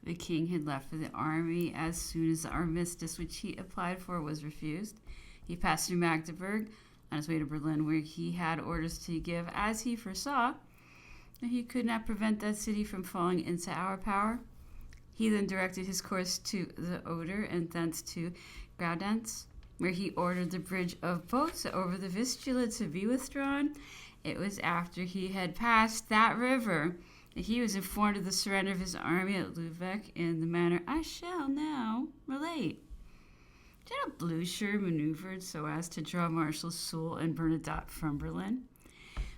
The king had left for the army as soon as the armistice which he applied for was refused. He passed through Magdeburg on his way to Berlin, where he had orders to give, as he foresaw, that he could not prevent that city from falling into our power. He then directed his course to the Oder and thence to Gaudenz, where he ordered the bridge of boats over the Vistula to be withdrawn. It was after he had passed that river that he was informed of the surrender of his army at Lubeck in the manner I shall now relate. General Blucher maneuvered so as to draw Marshals Soult and Bernadotte from Berlin.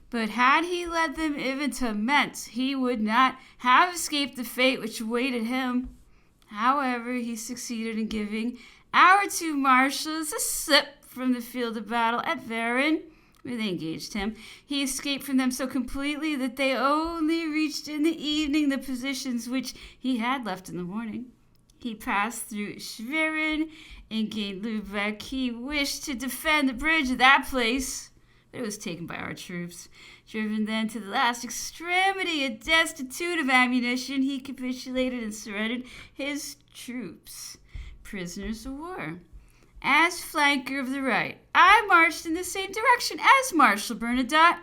But had he led them even to Metz, he would not have escaped the fate which awaited him. However, he succeeded in giving our two marshals a slip from the field of battle at Varennes, where they engaged him. He escaped from them so completely that they only reached in the evening the positions which he had left in the morning. He passed through Schwerin and gained Lubeck. He wished to defend the bridge of that place, but it was taken by our troops. Driven then to the last extremity and destitute of ammunition, he capitulated and surrendered his troops, prisoners of war. As flanker of the right, I marched in the same direction as Marshal Bernadotte,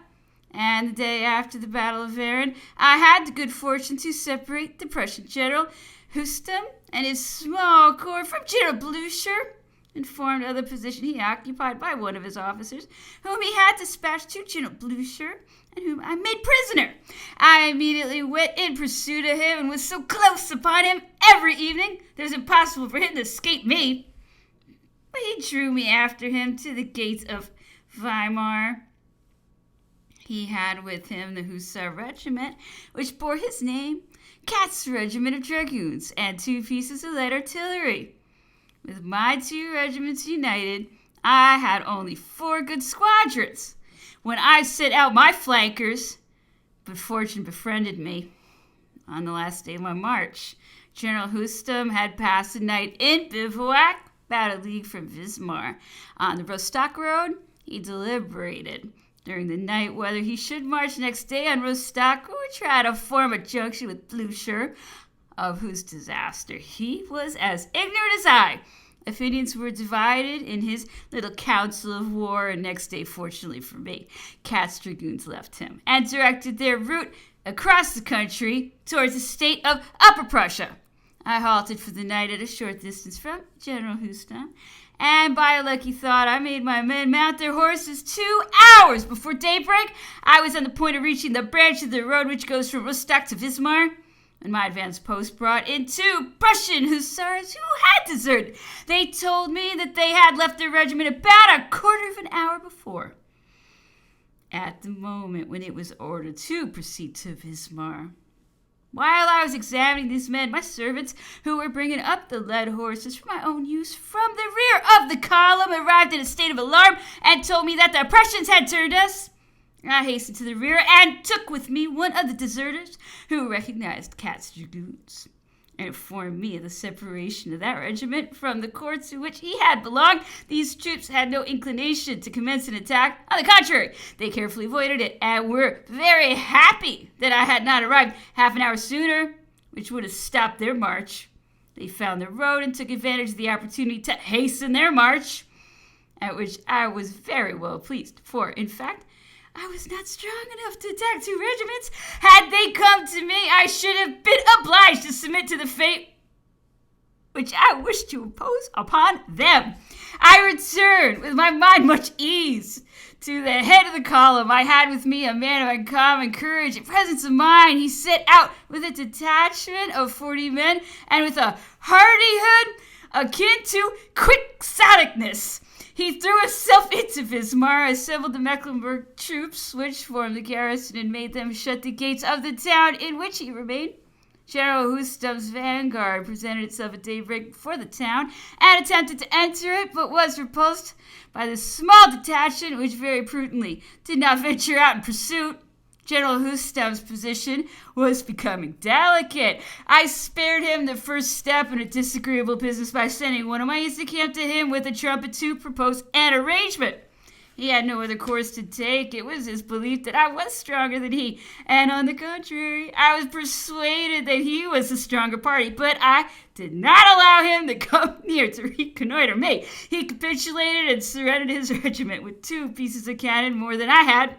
and the day after the Battle of Varennes, I had the good fortune to separate the Prussian General Hustum and his small corps from General Blucher, and formed of the position he occupied by one of his officers, whom he had dispatched to General Blucher, and whom I made prisoner. I immediately went in pursuit of him, and was so close upon him every evening that it was impossible for him to escape me. But he drew me after him to the gates of Weimar. He had with him the Hussar regiment, which bore his name, Katz's regiment of dragoons, and 2 pieces of light artillery. With my 2 regiments united, I had only 4 good squadrons when I sent out my flankers, but fortune befriended me. On the last day of my march, General Hustum had passed the night in bivouac, about a league from Wismar. On the Rostock road, he deliberated during the night whether he should march next day on Rostock or try to form a junction with Blucher, of whose disaster he was as ignorant as I. Opinions were divided in his little council of war, and next day, fortunately for me, Katz's dragoons left him and directed their route across the country towards the state of Upper Prussia. I halted for the night at a short distance from General Hustum, and by a lucky thought, I made my men mount their horses 2 hours before daybreak. I was on the point of reaching the branch of the road which goes from Rostock to Wismar, and my advance post brought in 2 Prussian hussars who had deserted. They told me that they had left their regiment about a quarter of an hour before. At the moment when it was ordered to proceed to Wismar, while I was examining these men, my servants, who were bringing up the led horses for my own use from the rear of the column, arrived in a state of alarm and told me that the Prussians had turned us. I hastened to the rear and took with me one of the deserters who recognized Katz's dragoons and informed me of the separation of that regiment from the corps to which he had belonged. These troops had no inclination to commence an attack. On the contrary, they carefully avoided it and were very happy that I had not arrived half an hour sooner, which would have stopped their march. They found the road and took advantage of the opportunity to hasten their march, at which I was very well pleased, for, in fact, I was not strong enough to attack 2 regiments. Had they come to me, I should have been obliged to submit to the fate which I wished to impose upon them. I returned with my mind much ease to the head of the column. I had with me a man of uncommon courage and presence of mind. He set out with a detachment of 40 men and with a hardihood akin to quixoticness. He threw himself into Wismar, assembled the Mecklenburg troops, which formed the garrison, and made them shut the gates of the town in which he remained. General Hustum's vanguard presented itself at daybreak before the town and attempted to enter it, but was repulsed by the small detachment, which very prudently did not venture out in pursuit. General Hustum's position was becoming delicate. I spared him the first step in a disagreeable business by sending one of my aides de camp to him with a trumpet to propose an arrangement. He had no other course to take. It was his belief that I was stronger than he, and on the contrary, I was persuaded that he was the stronger party, but I did not allow him to come near to reconnoiter me. He capitulated and surrendered his regiment with 2 pieces of cannon more than I had,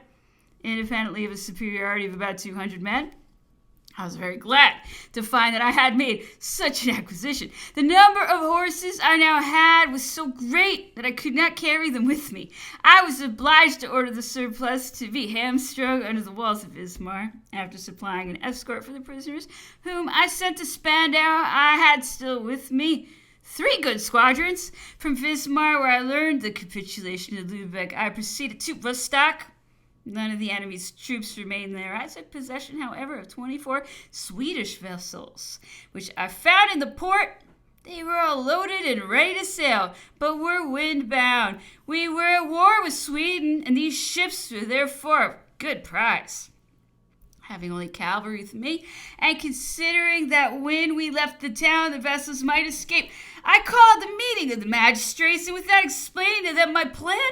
independently of a superiority of about 200 men. I was very glad to find that I had made such an acquisition. The number of horses I now had was so great that I could not carry them with me. I was obliged to order the surplus to be hamstrung under the walls of Wismar. After supplying an escort for the prisoners, whom I sent to Spandau, I had still with me 3 good squadrons. From Wismar, where I learned the capitulation of Lübeck, I proceeded to Rostock. None of the enemy's troops remained there. I took possession, however, of 24 Swedish vessels, which I found in the port. They were all loaded and ready to sail, but were windbound. We were at war with Sweden, and these ships were therefore of good price. Having only cavalry with me, and considering that when we left the town the vessels might escape, I called a meeting of the magistrates, and without explaining to them my plan,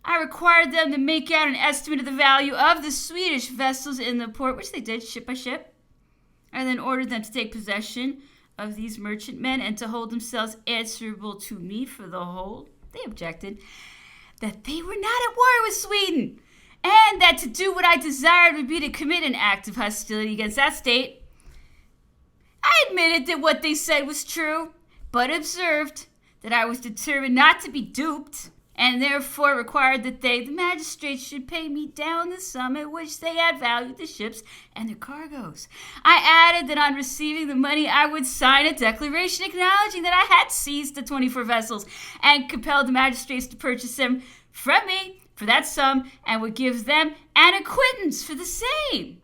I required them to make out an estimate of the value of the Swedish vessels in the port, which they did, ship by ship. I then ordered them to take possession of these merchantmen and to hold themselves answerable to me for the whole. They objected that they were not at war with Sweden, and that to do what I desired would be to commit an act of hostility against that state. I admitted that what they said was true, but observed that I was determined not to be duped, and therefore required that they, the magistrates, should pay me down the sum at which they had valued the ships and their cargoes. I added that on receiving the money, I would sign a declaration acknowledging that I had seized the 24 vessels and compelled the magistrates to purchase them from me for that sum, and would give them an acquittance for the same.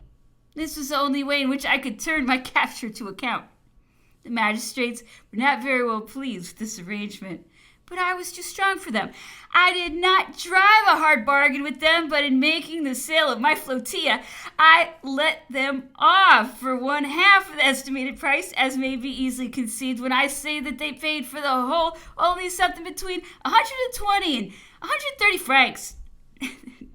This was the only way in which I could turn my capture to account. The magistrates were not very well pleased with this arrangement, but I was too strong for them. I did not drive a hard bargain with them, but in making the sale of my flotilla, I let them off for 1/2 of the estimated price, as may be easily conceived when I say that they paid for the whole only something between 120 and 130 francs.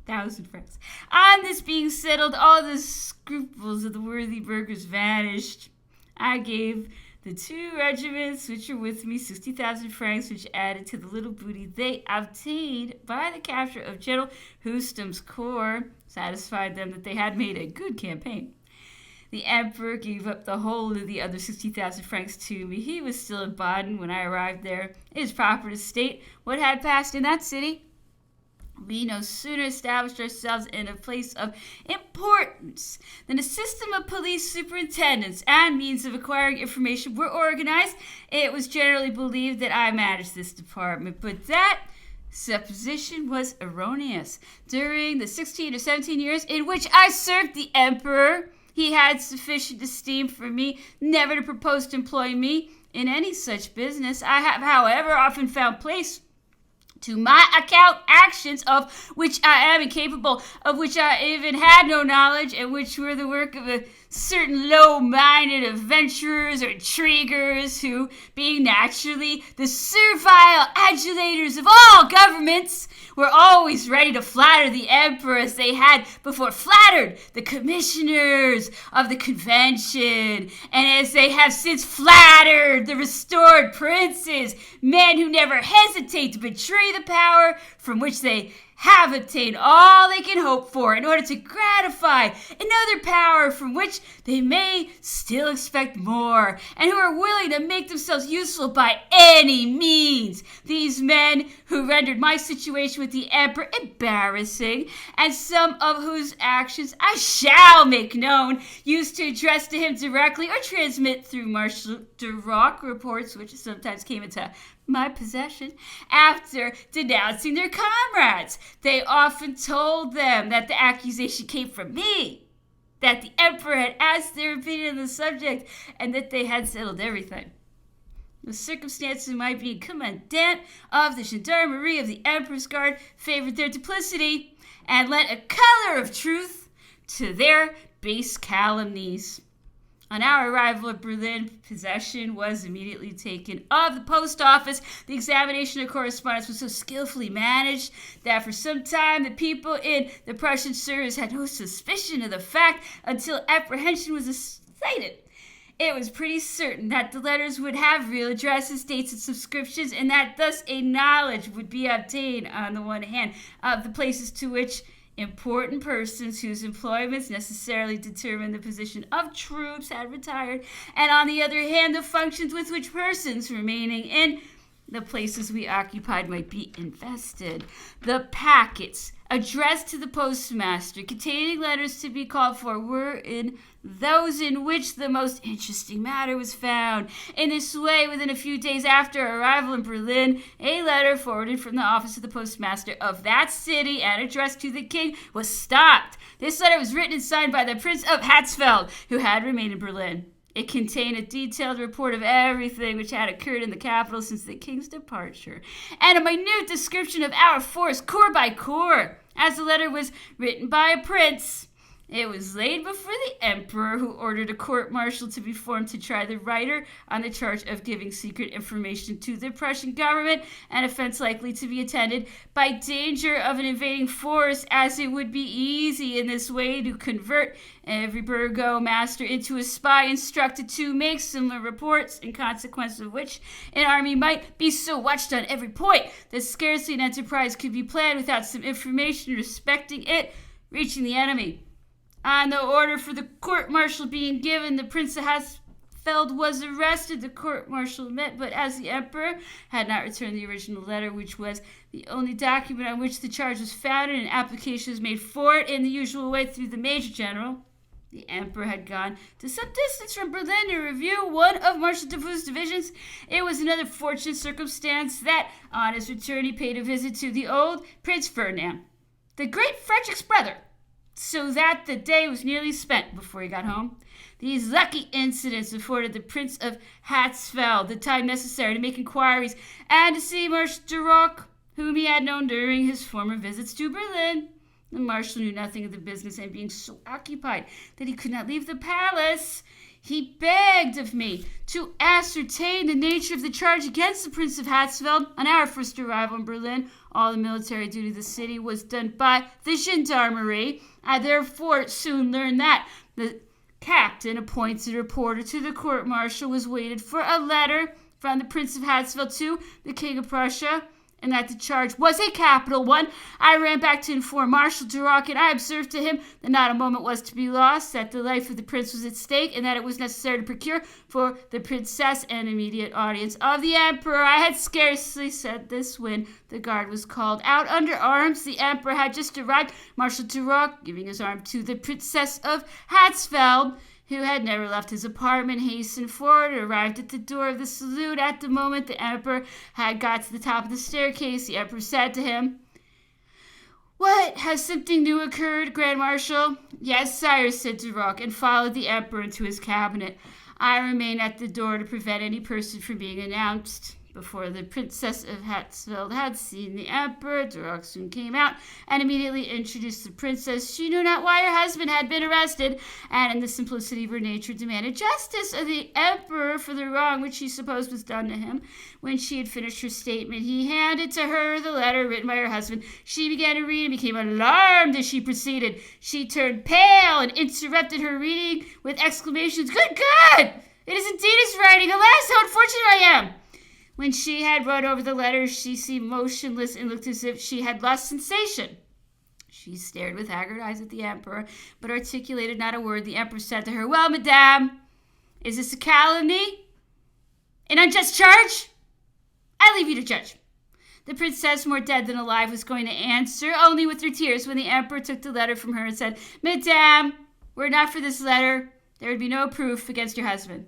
1,000 francs. On this being settled, all the scruples of the worthy burghers vanished. I gave the 2 regiments which were with me 60,000 francs, which added to the little booty they obtained by the capture of General Hustum's corps, satisfied them that they had made a good campaign. The emperor gave up the whole of the other 60,000 francs to me. He was still in Baden when I arrived there. It is proper to state what had passed in that city. We no sooner established ourselves in a place of importance than a system of police superintendents and means of acquiring information were organized. It was generally believed that I managed this department, but that supposition was erroneous. During the 16 or 17 years in which I served the emperor, he had sufficient esteem for me never to propose to employ me in any such business. I have, however, often found place to my account actions of which I am incapable, of which I even had no knowledge, and which were the work of a certain low-minded adventurers or intriguers who, being naturally the servile adulators of all governments, were always ready to flatter the emperor as they had before flattered the commissioners of the convention, and as they have since flattered the restored princes, men who never hesitate to betray the power from which they have obtained all they can hope for in order to gratify another power from which they may still expect more, and who are willing to make themselves useful by any means. These men who rendered my situation with the emperor embarrassing, and some of whose actions I shall make known, used to address to him directly or transmit through Marshal de Rock reports which sometimes came into my possession after denouncing their comrades. They often told them that the accusation came from me, that the emperor had asked their opinion on the subject, and that they had settled everything. The circumstances of my being commandant of the gendarmerie of the emperor's guard favored their duplicity, and lent a color of truth to their base calumnies. On our arrival at Berlin, possession was immediately taken of the post office. The examination of correspondence was so skillfully managed that for some time the people in the Prussian service had no suspicion of the fact until apprehension was excited. It was pretty certain that the letters would have real addresses, dates, and subscriptions, and that thus a knowledge would be obtained, on the one hand, of the places to which important persons whose employments necessarily determine the position of troops had retired, and on the other hand, the functions with which persons remaining in the places we occupied might be invested. The packets addressed to the postmaster containing letters to be called for were in those in which the most interesting matter was found. In this way, within a few days after our arrival in Berlin, a letter forwarded from the office of the postmaster of that city and addressed to the king was stopped. This letter was written and signed by the Prince of Hatzfeld, who had remained in Berlin. It contained a detailed report of everything which had occurred in the capital since the king's departure, and a minute description of our force, corps by corps. As the letter was written by a prince, it was laid before the emperor, who ordered a court-martial to be formed to try the writer on the charge of giving secret information to the Prussian government, an offense likely to be attended by danger of an invading force, as it would be easy in this way to convert every burgomaster into a spy, instructed to make similar reports, in consequence of which an army might be so watched on every point that scarcely an enterprise could be planned without some information respecting it reaching the enemy. On the order for the court-martial being given, the Prince of Hatzfeld was arrested. The court-martial met, but as the emperor had not returned the original letter, which was the only document on which the charge was founded, and application was made for it in the usual way through the major general, the emperor had gone to some distance from Berlin to review one of Marshal Davout's divisions. It was another fortunate circumstance that, on his return, he paid a visit to the old Prince Ferdinand, the great Frederick's brother, so that the day was nearly spent before he got home. These lucky incidents afforded the Prince of Hatzfeld the time necessary to make inquiries and to see Marshal Duroc, whom he had known during his former visits to Berlin. The marshal knew nothing of the business, and being so occupied that he could not leave the palace, he begged of me to ascertain the nature of the charge against the Prince of Hatzfeld. On our first arrival in Berlin, all the military duty of the city was done by the gendarmerie. I therefore soon learned that the captain appointed reporter to the court-martial was waited for a letter from the Prince of Hatzfeld to the King of Prussia, and that the charge was a capital one. I ran back to inform Marshal Duroc, and I observed to him that not a moment was to be lost, that the life of the prince was at stake, and that it was necessary to procure for the princess an immediate audience of the emperor. I had scarcely said this when the guard was called out under arms. The emperor had just arrived. Marshal Duroc, giving his arm to the Princess of Hatzfeld, who had never left his apartment, hastened forward and arrived at the door of the saloon. At the moment the emperor had got to the top of the staircase, the emperor said to him, "What, has something new occurred, Grand Marshal?" "Yes, sire," said Duroc, and followed the emperor into his cabinet. I remained at the door to prevent any person from being announced. Before the Princess of Hatzfeld had seen the emperor, Duroc soon came out and immediately introduced the princess. She knew not why her husband had been arrested, and in the simplicity of her nature demanded justice of the emperor for the wrong which she supposed was done to him. When she had finished her statement, he handed to her the letter written by her husband. She began to read and became alarmed as she proceeded. She turned pale and interrupted her reading with exclamations, "Good God! It is indeed his writing! Alas, how unfortunate I am!" When she had read over the letter, she seemed motionless and looked as if she had lost sensation. She stared with haggard eyes at the emperor, but articulated not a word. The emperor said to her, "Well, madame, is this a calumny? An unjust charge? I leave you to judge." The princess, more dead than alive, was going to answer, only with her tears, when the emperor took the letter from her and said, "Madame, were it not for this letter, there would be no proof against your husband."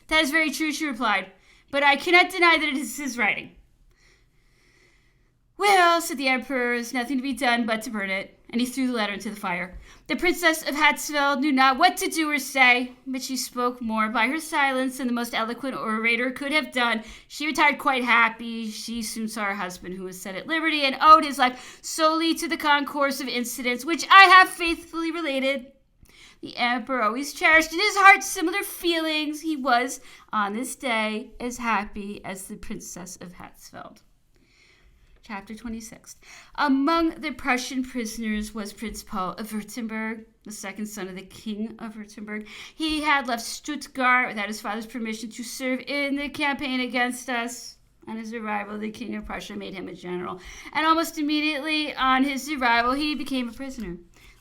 "That is very true," she replied, "but I cannot deny that it is his writing." "Well," said the emperor, "there's nothing to be done but to burn it," and he threw the letter into the fire. The Princess of Hatzfeld knew not what to do or say, but she spoke more by her silence than the most eloquent orator could have done. She retired quite happy. She soon saw her husband, who was set at liberty, and owed his life solely to the concourse of incidents which I have faithfully related. The emperor always cherished in his heart similar feelings. He was, on this day, as happy as the Princess of Hatzfeld. Chapter 26. Among the Prussian prisoners was Prince Paul of Württemberg, the second son of the King of Württemberg. He had left Stuttgart without his father's permission to serve in the campaign against us. On his arrival, the King of Prussia made him a general, and almost immediately on his arrival, he became a prisoner.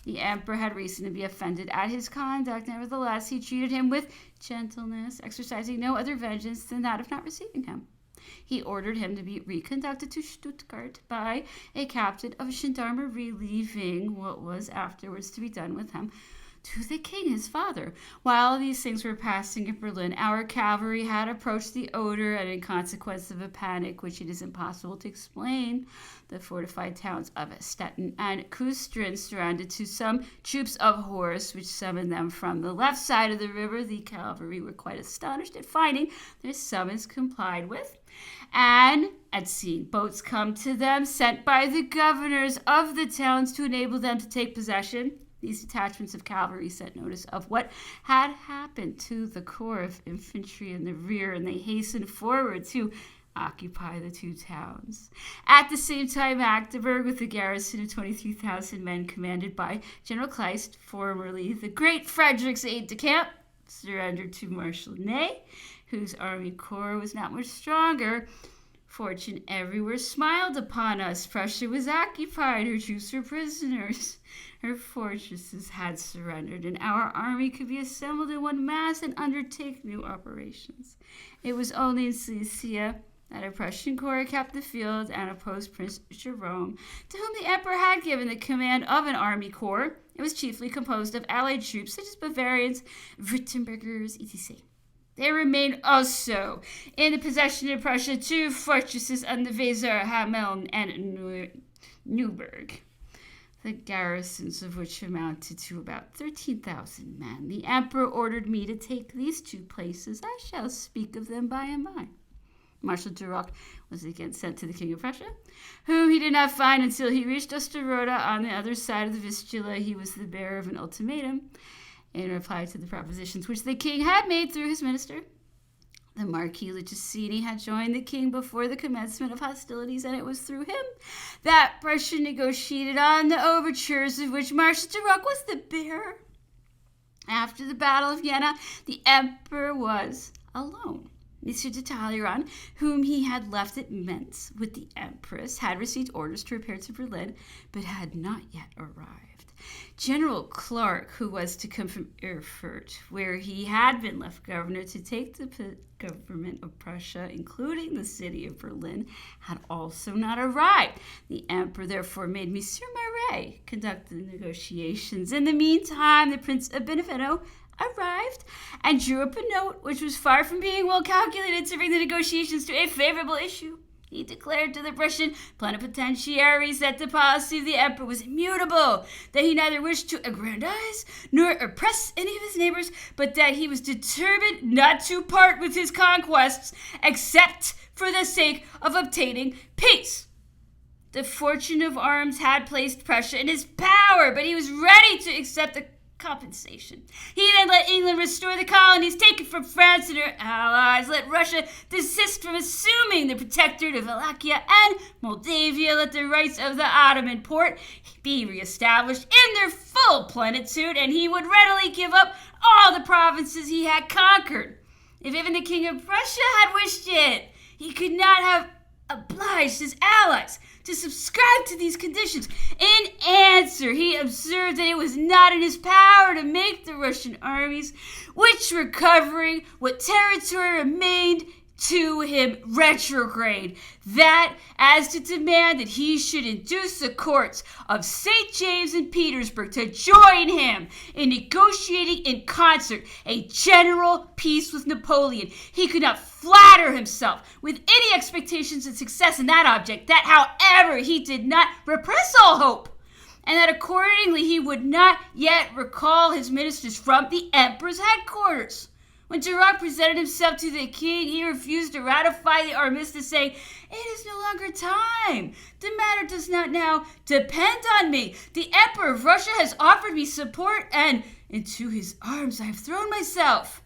The emperor had reason to be offended at his conduct. Nevertheless, he treated him with gentleness, exercising no other vengeance than that of not receiving him. He ordered him to be reconducted to Stuttgart by a captain of gendarmerie, leaving what was afterwards to be done with him to the king, his father. While these things were passing in Berlin, our cavalry had approached the Oder, and in consequence of a panic which it is impossible to explain, the fortified towns of Stettin and Kustrin surrounded to some troops of horse, which summoned them from the left side of the river. The cavalry were quite astonished at finding their summons complied with, and at seeing boats come to them, sent by the governors of the towns to enable them to take possession. These detachments of cavalry sent notice of what had happened to the corps of infantry in the rear, and they hastened forward to occupy the two towns. At the same time, Magdeburg, with a garrison of 23,000 men commanded by General Kleist, formerly the great Frederick's aide-de-camp, surrendered to Marshal Ney, whose army corps was not much stronger. Fortune everywhere smiled upon us. Prussia was occupied. Her troops were prisoners. Her fortresses had surrendered, and our army could be assembled in one mass and undertake new operations. It was only in Silesia that a Prussian corps kept the field and opposed Prince Jerome, to whom the emperor had given the command of an army corps. It was chiefly composed of allied troops such as Bavarians, Württembergers, etc. There remained also in the possession of Prussia two fortresses on the Weser, Hameln, and Neuburg, the garrisons of which amounted to about 13,000 men. The emperor ordered me to take these two places. I shall speak of them by and by. Marshal Duroc was again sent to the King of Prussia, whom he did not find until he reached Osterode on the other side of the Vistula. He was the bearer of an ultimatum in reply to the propositions which the king had made through his minister. The Marquis Licicini had joined the king before the commencement of hostilities, and it was through him that Prussia negotiated on the overtures of which Marshal Duroc was the bearer. After the Battle of Jena, the emperor was alone. Monsieur de Talleyrand, whom he had left at Mentz with the empress, had received orders to repair to Berlin, but had not yet arrived. General Clark, who was to come from Erfurt, where he had been left governor to take the government of Prussia, including the city of Berlin, had also not arrived. The emperor therefore made Monsieur Maret conduct the negotiations. In the meantime, the Prince of Benevento arrived and drew up a note which was far from being well calculated to bring the negotiations to a favorable issue. He declared to the Prussian plenipotentiaries that the policy of the emperor was immutable, that he neither wished to aggrandize nor oppress any of his neighbors, but that he was determined not to part with his conquests except for the sake of obtaining peace. The fortune of arms had placed Prussia in his power, but he was ready to accept the compensation. He then let England restore the colonies taken from France and her allies, let Russia desist from assuming the protectorate of Wallachia and Moldavia, let the rights of the Ottoman Porte be reestablished in their full plenitude, and he would readily give up all the provinces he had conquered. If even the King of Prussia had wished it, he could not have obliged his allies to subscribe to these conditions. In answer, he observed that it was not in his power to make the Russian armies, which were covering what territory remained to him, retrograde, that as to demand that he should induce the courts of St. James and Petersburg to join him in negotiating in concert a general peace with Napoleon. He could not flatter himself with any expectations of success in that object, that however he did not repress all hope, and that accordingly he would not yet recall his ministers from the emperor's headquarters. When Duroc presented himself to the king, he refused to ratify the armistice, saying, "It is no longer time. The matter does not now depend on me. The Emperor of Russia has offered me support, and into his arms I have thrown myself."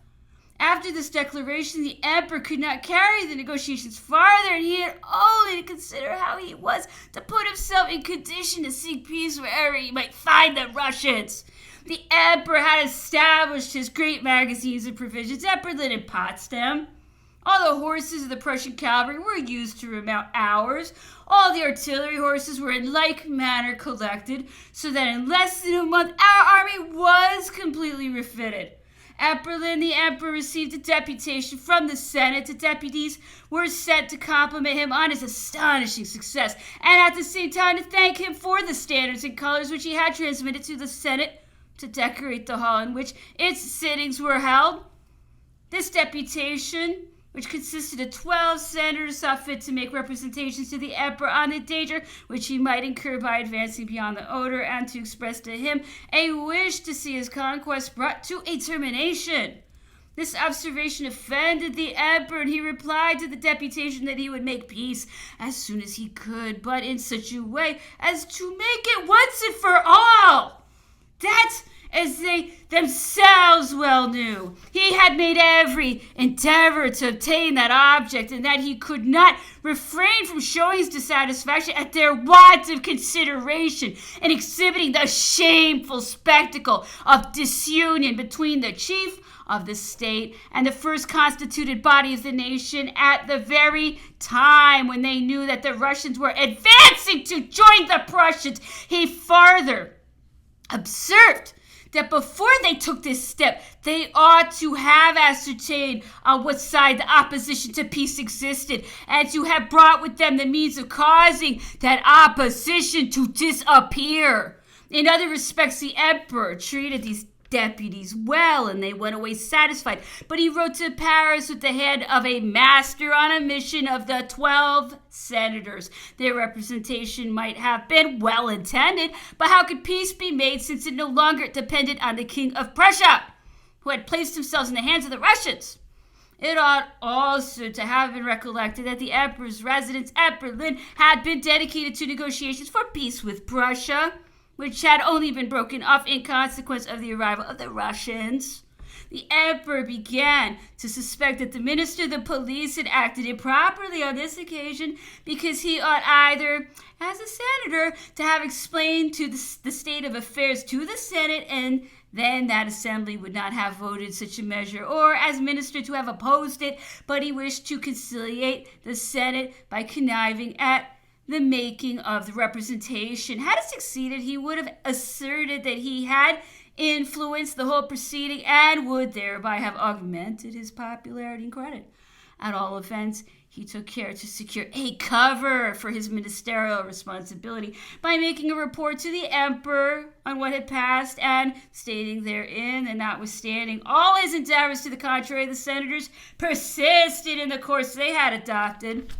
After this declaration, the emperor could not carry the negotiations farther, and he had only to consider how he was to put himself in condition to seek peace wherever he might find the Russians. The emperor had established his great magazines of provisions at Berlin and Potsdam. All the horses of the Prussian cavalry were used to remount ours. All the artillery horses were in like manner collected, so that in less than a month our army was completely refitted. At Berlin, the emperor received a deputation from the Senate. The deputies were sent to compliment him on his astonishing success, and at the same time to thank him for the standards and colors which he had transmitted to the Senate to decorate the hall in which its sittings were held. This deputation, which consisted of 12 senators, saw fit to make representations to the emperor on the danger which he might incur by advancing beyond the Oder, and to express to him a wish to see his conquest brought to a termination. This observation offended the emperor, and he replied to the deputation that he would make peace as soon as he could, but in such a way as to make it once and for all. That, as they themselves well knew, he had made every endeavor to obtain that object, and that he could not refrain from showing his dissatisfaction at their want of consideration and exhibiting the shameful spectacle of disunion between the chief of the state and the first constituted body of the nation at the very time when they knew that the Russians were advancing to join the Prussians. He farther observed that before they took this step, they ought to have ascertained on what side the opposition to peace existed, and to have brought with them the means of causing that opposition to disappear. In other respects, the emperor treated these deputies well, and they went away satisfied. But he wrote to Paris with the hand of a master on a mission of the 12 senators. Their representation might have been well intended, but how could peace be made since it no longer depended on the King of Prussia, who had placed himself in the hands of the Russians? It ought also to have been recollected that the emperor's residence at Berlin had been dedicated to negotiations for peace with Prussia, which had only been broken off in consequence of the arrival of the Russians. The emperor began to suspect that the minister of the police had acted improperly on this occasion, because he ought either, as a senator, to have explained to the state of affairs to the Senate, and then that assembly would not have voted such a measure, or as minister to have opposed it, but he wished to conciliate the Senate by conniving at the making of the representation. Had it succeeded, he would have asserted that he had influenced the whole proceeding, and would thereby have augmented his popularity and credit. At all events, he took care to secure a cover for his ministerial responsibility by making a report to the emperor on what had passed, and stating therein that notwithstanding all his endeavors to the contrary, the senators persisted in the course they had adopted.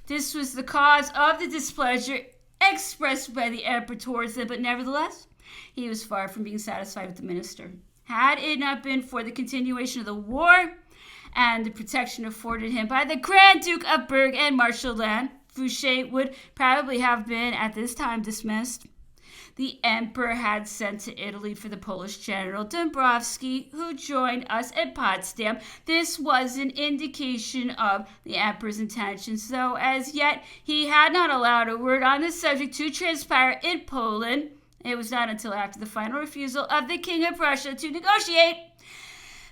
This was the cause of the displeasure expressed by the emperor towards them, but nevertheless, he was far from being satisfied with the minister. Had it not been for the continuation of the war and the protection afforded him by the Grand Duke of Berg and Marshal Lannes, Fouché would probably have been at this time dismissed. The emperor had sent to Italy for the Polish general Dąbrowski, who joined us at Potsdam. This was an indication of the emperor's intentions, though as yet he had not allowed a word on the subject to transpire in Poland. It was not until after the final refusal of the King of Prussia to negotiate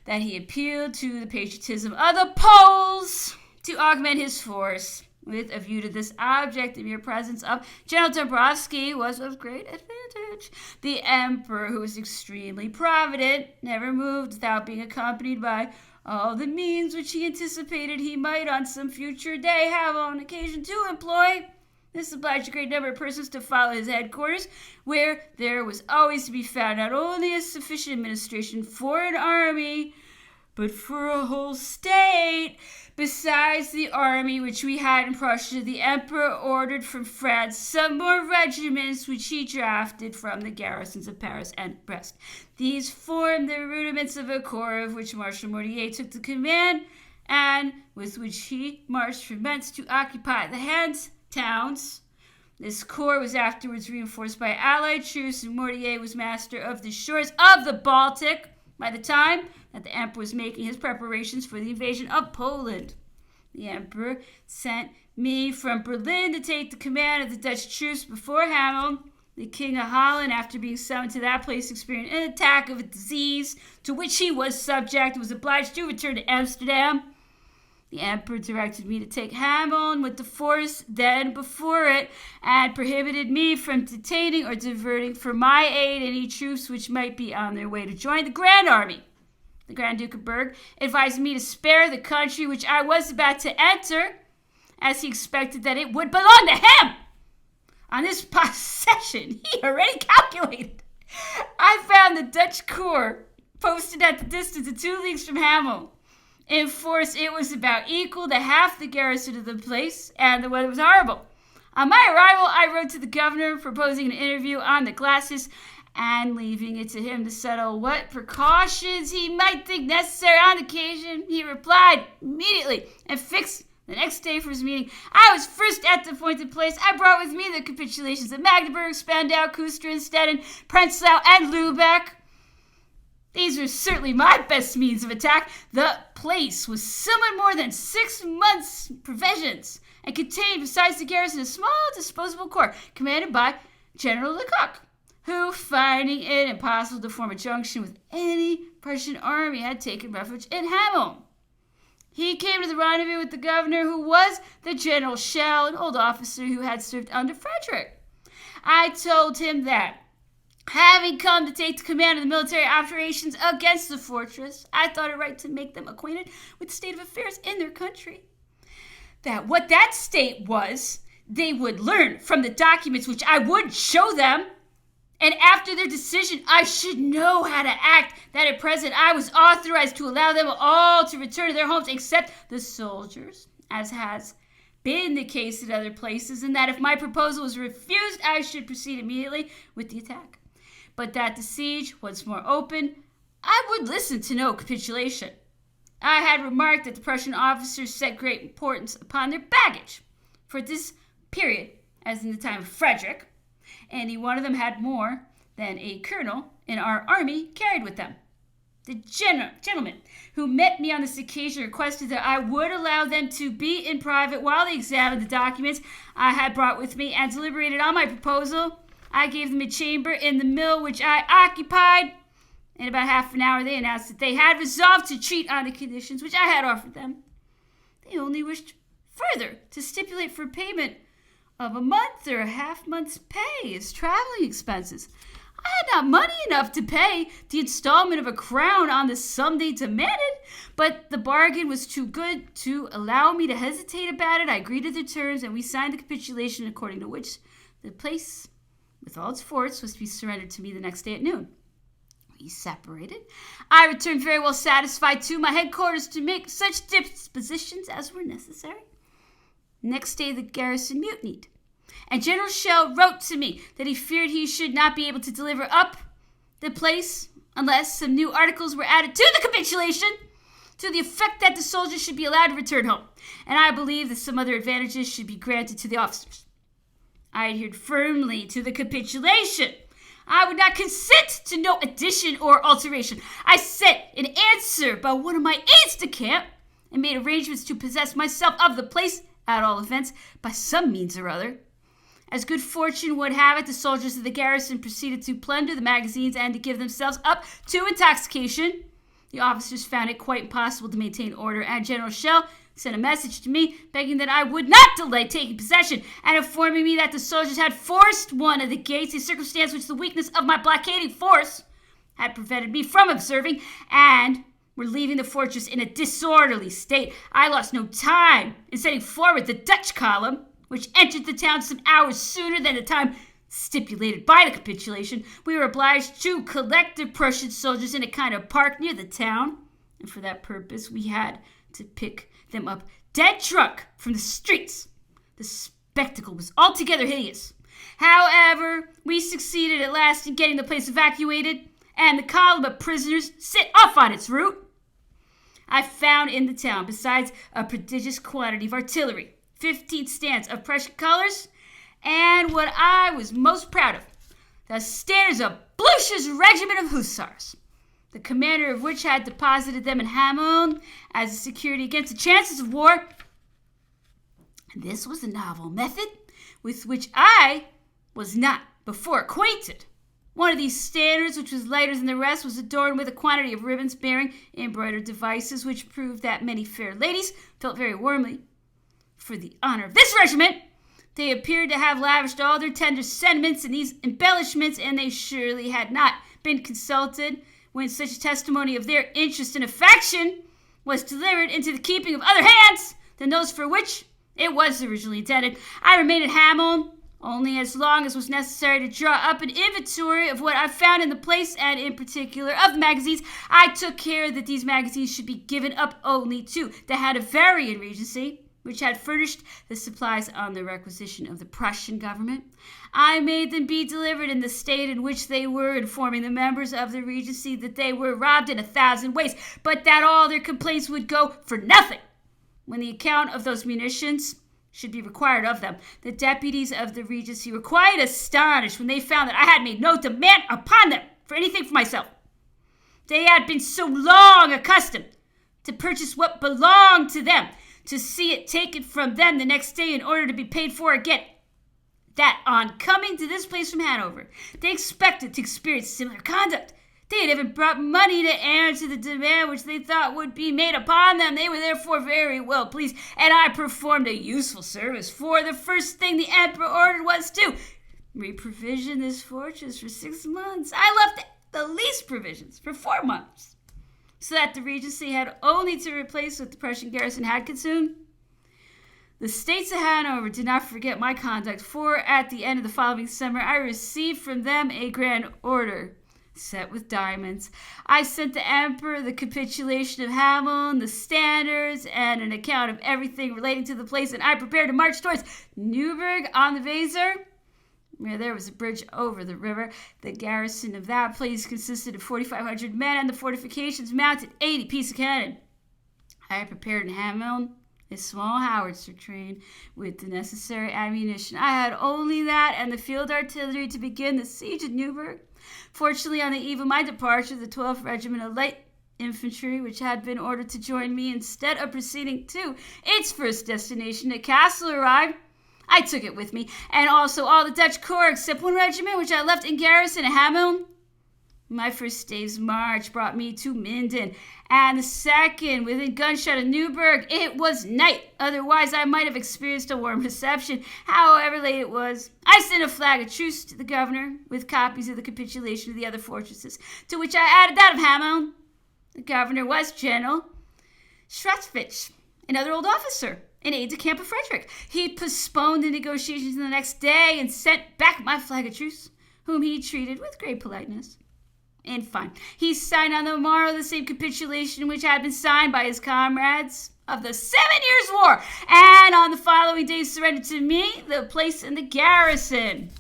that he appealed to the patriotism of the Poles to augment his force. With a view to this object, the mere presence of General Dąbrowski was of great advantage. The emperor, who was extremely provident, never moved without being accompanied by all the means which he anticipated he might on some future day have on occasion to employ. This obliged a great number of persons to follow his headquarters, where there was always to be found not only a sufficient administration for an army, but for a whole state. Besides the army which we had in Prussia, the emperor ordered from France some more regiments, which he drafted from the garrisons of Paris and Brest. These formed the rudiments of a corps of which Marshal Mortier took the command, and with which he marched from Metz to occupy the Hanse towns. This corps was afterwards reinforced by Allied troops, and Mortier was master of the shores of the Baltic by the time that the emperor was making his preparations for the invasion of Poland. The emperor sent me from Berlin to take the command of the Dutch troops before Hamel. The king of Holland, after being summoned to that place, experienced an attack of a disease to which he was subject and was obliged to return to Amsterdam. The emperor directed me to take Hamel with the force then before it, and prohibited me from detaining or diverting for my aid any troops which might be on their way to join the Grand Army. The Grand Duke of Berg advised me to spare the country which I was about to enter, as he expected that it would belong to him. On this possession, he already calculated. I found the Dutch corps posted at the distance of 2 leagues from Hamel. In force, it was about equal to half the garrison of the place, and the weather was horrible. On my arrival, I wrote to the governor proposing an interview on the glacis, and leaving it to him to settle what precautions he might think necessary on occasion. He replied immediately and fixed the next day for his meeting. I was first at the appointed place. I brought with me the capitulations of Magdeburg, Spandau, Kustrin, Stettin, Prenzlau, and Lübeck. These were certainly my best means of attack. The place was somewhat more than 6 months' provisions, and contained, besides the garrison, a small disposable corps commanded by General Lecoq, who, finding it impossible to form a junction with any Prussian army, had taken refuge in Hamel. He came to the rendezvous with the governor, who was the General Schell, an old officer who had served under Frederick. I told him that, having come to take the command of the military operations against the fortress, I thought it right to make them acquainted with the state of affairs in their country. That what that state was, they would learn from the documents which I would show them, and after their decision, I should know how to act. That at present I was authorized to allow them all to return to their homes except the soldiers, as has been the case at other places, and that if my proposal was refused, I should proceed immediately with the attack. But that the siege once more open, I would listen to no capitulation. I had remarked that the Prussian officers set great importance upon their baggage, for at this period, as in the time of Frederick, any one of them had more than a colonel in our army carried with them. The gentleman who met me on this occasion requested that I would allow them to be in private while they examined the documents I had brought with me and deliberated on my proposal. I gave them a chamber in the mill which I occupied. In about half an hour, they announced that they had resolved to treat on the conditions which I had offered them. They only wished further to stipulate for payment of a month or a half-month's pay as traveling expenses. I had not money enough to pay the installment of a crown on the sum they demanded, but the bargain was too good to allow me to hesitate about it. I agreed to the terms, and we signed the capitulation according to which the place, with all its forts, was to be surrendered to me the next day at noon. We separated. I returned very well satisfied to my headquarters to make such dispositions as were necessary. Next day the garrison mutinied, and General Schell wrote to me that he feared he should not be able to deliver up the place unless some new articles were added to the capitulation to the effect that the soldiers should be allowed to return home, and I believe that some other advantages should be granted to the officers. I adhered firmly to the capitulation. I would not consent to no addition or alteration. I sent an answer by one of my aides-de-camp and made arrangements to possess myself of the place, at all events, by some means or other. As good fortune would have it, the soldiers of the garrison proceeded to plunder the magazines and to give themselves up to intoxication. The officers found it quite impossible to maintain order, and General Schell sent a message to me begging that I would not delay taking possession, and informing me that the soldiers had forced one of the gates, a circumstance which the weakness of my blockading force had prevented me from observing, and were leaving the fortress in a disorderly state. I lost no time in setting forward the Dutch column, which entered the town some hours sooner than the time stipulated by the capitulation. We were obliged to collect the Prussian soldiers in a kind of park near the town, and for that purpose we had to pick them up dead drunk from the streets. The spectacle was altogether hideous. However, we succeeded at last in getting the place evacuated, and the column of prisoners set off on its route. I found in the town, besides a prodigious quantity of artillery, 15 stands of Prussian colors, and what I was most proud of, the standards of Blucher's regiment of hussars, the commander of which had deposited them in Hamon as a security against the chances of war. This was a novel method with which I was not before acquainted. One of these standards, which was lighter than the rest, was adorned with a quantity of ribbons bearing embroidered devices, which proved that many fair ladies felt very warmly for the honor of this regiment. They appeared to have lavished all their tender sentiments in these embellishments, and they surely had not been consulted when such testimony of their interest and affection was delivered into the keeping of other hands than those for which it was originally intended. I remained at Hamon only as long as was necessary to draw up an inventory of what I found in the place, and in particular of the magazines. I took care that these magazines should be given up only to the Hanoverian Regency, which had furnished the supplies on the requisition of the Prussian government. I made them be delivered in the state in which they were, informing the members of the Regency that they were robbed in 1,000 ways, but that all their complaints would go for nothing when the account of those munitions should be required of them. The deputies of the Regency were quite astonished when they found that I had made no demand upon them for anything for myself. They had been so long accustomed to purchase what belonged to them, to see it taken from them the next day in order to be paid for again, that on coming to this place from Hanover, they expected to experience similar conduct. They had even brought money to answer the demand which they thought would be made upon them. They were therefore very well pleased, and I performed a useful service. For the first thing the emperor ordered was to re-provision this fortress for 6 months. I left the least provisions for 4 months, so that the Regency had only to replace what the Prussian garrison had consumed. The States of Hanover did not forget my conduct, for at the end of the following summer I received from them a grand order set with diamonds. I sent the emperor the capitulation of Hamon, the standards, and an account of everything relating to the place, and I prepared to march towards Neuburg on the Weser, where there was a bridge over the river. The garrison of that place consisted of 4,500 men, and the fortifications mounted 80 pieces of cannon. I had prepared in Hamon a small howitzer train with the necessary ammunition. I had only that and the field artillery to begin the siege of Neuburg. Fortunately, on the eve of my departure, the 12th Regiment of Light Infantry, which had been ordered to join me instead of proceeding to its first destination, the castle, arrived. I took it with me, and also all the Dutch corps except one regiment which I left in garrison at Hamon. My first day's march brought me to Minden, and the second within gunshot of Neuburg. It was night, otherwise I might have experienced a warm reception. However late it was, I sent a flag of truce to the governor with copies of the capitulation of the other fortresses, to which I added that of Hamon. The governor was General Schwarzwitz, another old officer, an aide-de-camp of Frederick. He postponed the negotiations the next day and sent back my flag of truce, whom he treated with great politeness. In fine, he signed on the morrow the same capitulation which had been signed by his comrades of the 7 Years' War, and on the following day surrendered to me the place in the garrison.